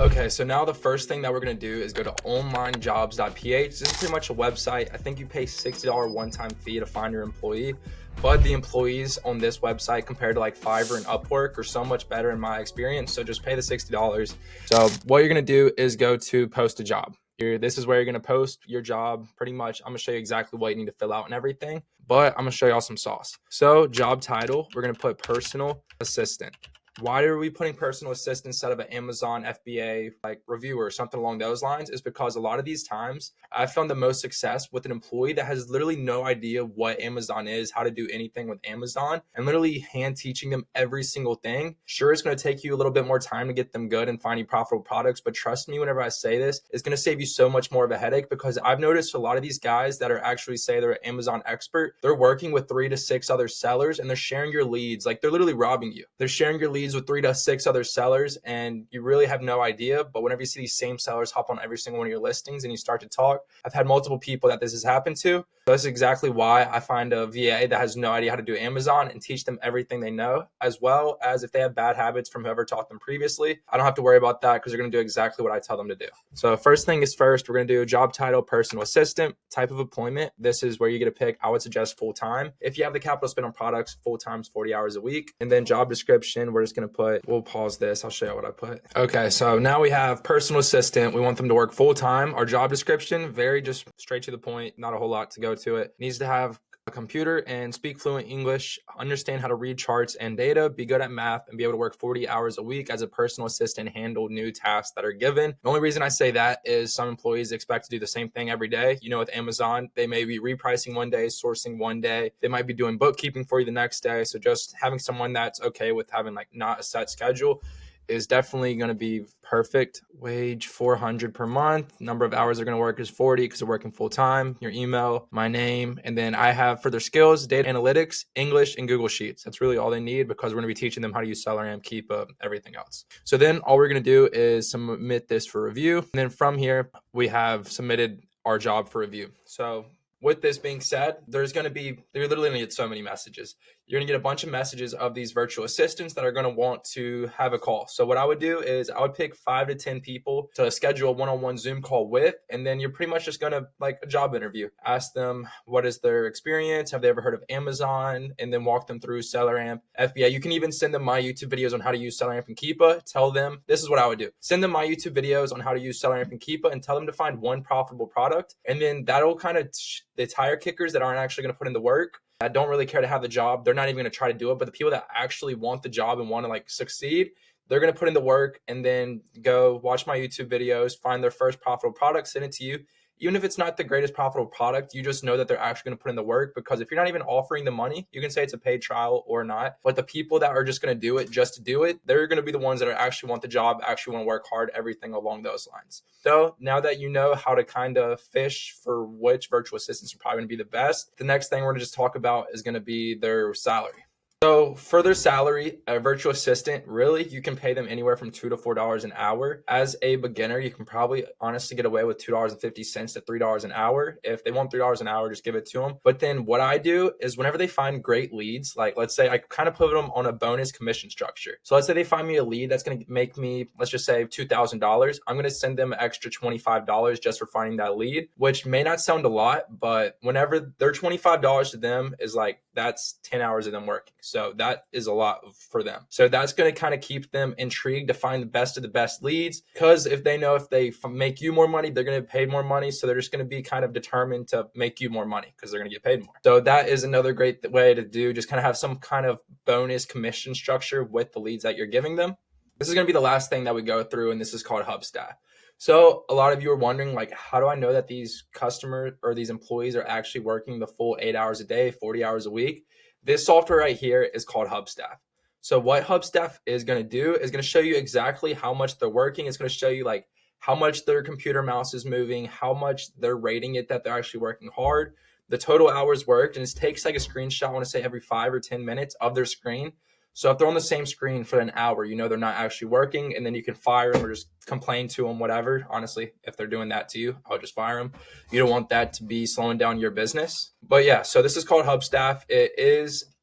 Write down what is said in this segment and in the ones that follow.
Okay, so now the first thing that we're gonna do is go to onlinejobs.ph. This is pretty much a website. I think you pay $60 one-time fee to find your employee, but the employees on this website compared to like Fiverr and Upwork are so much better in my experience. So just pay the $60. So what you're gonna do is go to post a job. This is where you're gonna post your job. Pretty much, I'm gonna show you exactly what you need to fill out and everything, but I'm gonna show y'all some sauce. So job title, we're gonna put personal assistant. Why are we putting personal assistant instead of an Amazon FBA like reviewer or something along those lines? Is because a lot of these times I found the most success with an employee that has literally no idea what Amazon is, how to do anything with Amazon, and literally hand teaching them every single thing. Sure, it's going to take you a little bit more time to get them good and finding profitable products, but trust me, whenever I say this, it's going to save you so much more of a headache, because I've noticed a lot of these guys that are actually say they're an Amazon expert, they're working with 3 to 6 other sellers and they're sharing your leads. Like, they're literally robbing you. They're sharing your leads with 3 to 6 other sellers and you really have no idea. But whenever you see these same sellers hop on every single one of your listings and you start to talk, I've had multiple people that this has happened to. So that's exactly why I find a VA that has no idea how to do Amazon and teach them everything they know, as well as if they have bad habits from whoever taught them previously. I don't have to worry about that because they're going to do exactly what I tell them to do. So first thing is first, we're going to do job title, personal assistant, type of employment. This is where you get to pick. I would suggest full-time. If you have the capital spend on products, full-time is 40 hours a week. And then job description, we're just going to put, we'll pause this. I'll show you what I put. Okay, so now we have personal assistant. We want them to work full-time. Our job description, very just straight to the point, not a whole lot to go to it. Needs to have a computer and speak fluent English, understand how to read charts and data, be good at math, and be able to work 40 hours a week as a personal assistant, handle new tasks that are given. The only reason I say that is some employees expect to do the same thing every day. You know, with Amazon, they may be repricing one day, sourcing one day. They might be doing bookkeeping for you the next day. So just having someone that's okay with having like not a set schedule is definitely going to be perfect. Wage $400 per month. Number of hours they're going to work is 40 because they're working full time. Your email, my name, and then I have for their skills, data analytics, English, and Google Sheets. That's really all they need because we're going to be teaching them how to use SellerAmp, Keepa, everything else. So then all we're going to do is submit this for review. And then from here, we have submitted our job for review. So with this being said, they're literally going to get so many messages. You're going to get a bunch of messages of these virtual assistants that are going to want to have a call. So what I would do is I would pick 5 to 10 people to schedule a one-on-one Zoom call with, and then you're pretty much just going to like a job interview. Ask them what is their experience, have they ever heard of Amazon, and then walk them through SellerAmp, FBA. You can even send them my YouTube videos on how to use SellerAmp and Keepa. Tell them, this is what I would do. Send them my YouTube videos on how to use SellerAmp and Keepa and tell them to find one profitable product. And then that'll kind of the tire kickers that aren't actually going to put in the work, that don't really care to have the job, they're not even going to try to do it. But the people that actually want the job and want to like succeed, they're going to put in the work and then go watch my YouTube videos, find their first profitable product, send it to you. Even if it's not the greatest profitable product, you just know that they're actually going to put in the work, because if you're not even offering the money, you can say it's a paid trial or not. But the people that are just going to do it just to do it, they're going to be the ones that are actually want the job, actually want to work hard, everything along those lines. So now that you know how to kind of fish for which virtual assistants are probably going to be the best, the next thing we're going to just talk about is going to be their salary. So for their salary, a virtual assistant, really, you can pay them anywhere from $2 to $4 an hour. As a beginner, you can probably honestly get away with $2.50 to $3 an hour. If they want $3 an hour, just give it to them. But then what I do is whenever they find great leads, like let's say I kind of put them on a bonus commission structure. So let's say they find me a lead that's going to make me, let's just say $2,000. I'm going to send them an extra $25 just for finding that lead, which may not sound a lot, but whenever their $25 to them is like, that's 10 hours of them working. So that is a lot for them. So that's going to kind of keep them intrigued to find the best of the best leads, because if they know if they make you more money, they're going to pay more money. So they're just going to be kind of determined to make you more money because they're going to get paid more. So that is another great way to do, just kind of have some kind of bonus commission structure with the leads that you're giving them. This is going to be the last thing that we go through, and this is called Hubstaff. So a lot of you are wondering, like, how do I know that these customers or these employees are actually working the full 8 hours a day, 40 hours a week? This software right here is called Hubstaff. So what Hubstaff is going to do is going to show you exactly how much they're working. It's going to show you like how much their computer mouse is moving, how much they're rating it that they're actually working hard, the total hours worked, and it takes like a screenshot, I want to say every 5 or 10 minutes of their screen. So if they're on the same screen for an hour, you know they're not actually working, and then you can fire them or just complain to them, whatever. Honestly, if they're doing that to you, I'll just fire them. You don't want that to be slowing down your business. But yeah, so this is called Hubstaff.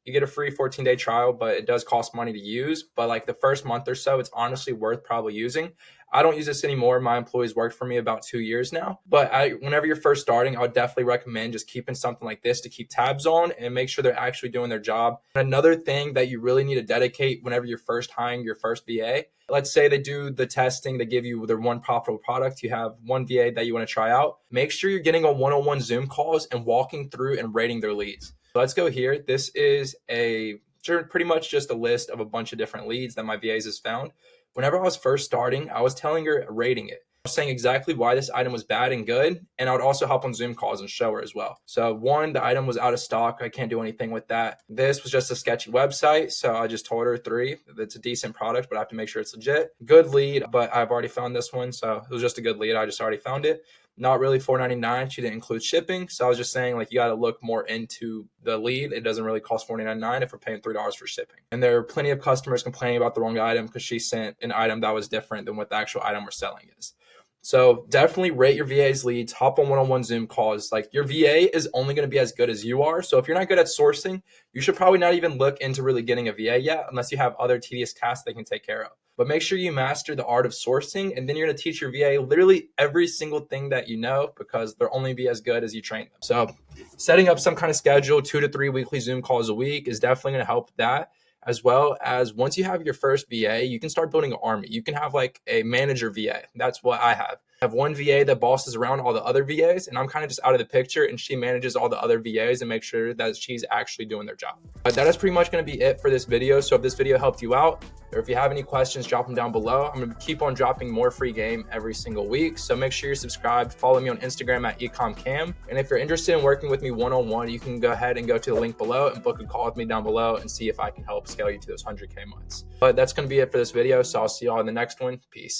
You get a free 14-day trial, but it does cost money to use. But like the first month or so, it's honestly worth probably using. I don't use this anymore. My employees worked for me about 2 years now. But whenever you're first starting, I would definitely recommend just keeping something like this to keep tabs on and make sure they're actually doing their job. And another thing that you really need to dedicate whenever you're first hiring your first VA, let's say they do the testing, they give you their one profitable product, you have one VA that you want to try out, make sure you're getting on one-on-one Zoom calls and walking through and rating their leads. So let's go here. This is pretty much just a list of a bunch of different leads that my VAs has found. Whenever I was first starting, I was telling her, rating it. I was saying exactly why this item was bad and good, and I would also hop on Zoom calls and show her as well. So 1, the item was out of stock. I can't do anything with that. This was just a sketchy website, so I just told her 3, it's a decent product, but I have to make sure it's legit. Good lead, but I've already found this one, so it was just a good lead. I just already found it. Not really $4.99. She didn't include shipping. So I was just saying, like, you got to look more into the lead. It doesn't really cost $49.99 if we're paying $3 for shipping. And there are plenty of customers complaining about the wrong item because she sent an item that was different than what the actual item we're selling is. So definitely rate your VA's leads, hop on one-on-one Zoom calls. Like, your VA is only going to be as good as you are. So if you're not good at sourcing, you should probably not even look into really getting a VA yet, unless you have other tedious tasks they can take care of. But make sure you master the art of sourcing, and then you're going to teach your VA literally every single thing that you know, because they'll only be as good as you train them. So setting up some kind of schedule, 2 to 3 weekly Zoom calls a week, is definitely going to help that. As well as, once you have your first VA, you can start building an army. You can have like a manager VA. That's what I have. I have one VA that bosses around all the other VAs, and I'm kind of just out of the picture, and she manages all the other VAs and makes sure that she's actually doing their job. But that is pretty much going to be it for this video. So if this video helped you out, or if you have any questions, drop them down below. I'm going to keep on dropping more free game every single week. So make sure you're subscribed. Follow me on Instagram at ecomcam. And if you're interested in working with me one-on-one, you can go ahead and go to the link below and book a call with me down below and see if I can help scale you to those 100K months. But that's going to be it for this video. So I'll see you all in the next one. Peace.